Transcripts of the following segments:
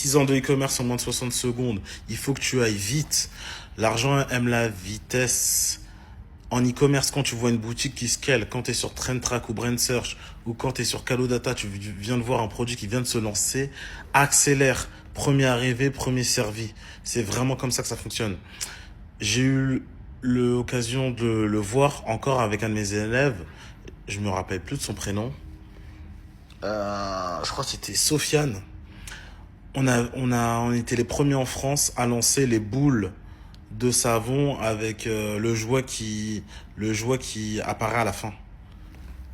6 ans de e-commerce en moins de 60 secondes. Il faut que tu ailles vite. L'argent aime la vitesse. En e-commerce, quand tu vois une boutique qui scale, quand tu es sur TrendTrack ou Brand Search, ou quand tu es sur Calodata, tu viens de voir un produit qui vient de se lancer, accélère. Premier arrivé, premier servi. C'est vraiment comme ça que ça fonctionne. J'ai eu l'occasion de le voir encore avec un de mes élèves. Je me rappelle plus de son prénom. Je crois que c'était Sofiane. On était les premiers en France à lancer les boules de savon avec le jouet qui apparaît à la fin.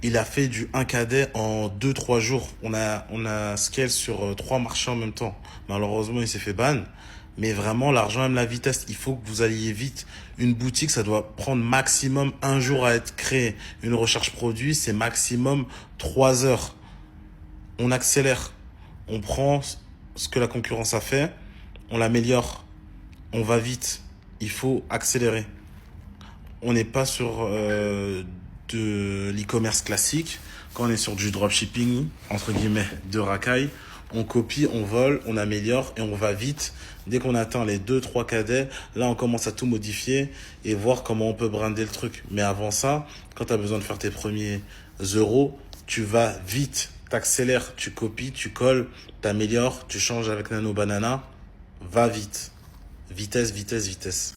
Il a fait du 1 cadet en 2 3 jours. On a scale sur 3 marchés en même temps. Malheureusement, il s'est fait ban. Mais vraiment, l'argent aime la vitesse. Il faut que vous alliez vite. Une boutique, ça doit prendre maximum 1 jour à être créé. Une recherche produit, c'est maximum 3 heures. On accélère. On prend ce que la concurrence a fait, on l'améliore, on va vite. Il faut accélérer. On n'est pas sur de l'e-commerce classique. Quand on est sur du dropshipping, entre guillemets, de racaille, on copie, on vole, on améliore et on va vite. Dès qu'on atteint les 2 3 cadets, là on commence à tout modifier et voir comment on peut brander le truc. Mais avant ça, quand tu as besoin de faire tes premiers euros, tu vas vite, t'accélères, tu copies, tu colles, t'améliores, tu changes avec Nano Banana, va vite. Vitesse, vitesse, vitesse.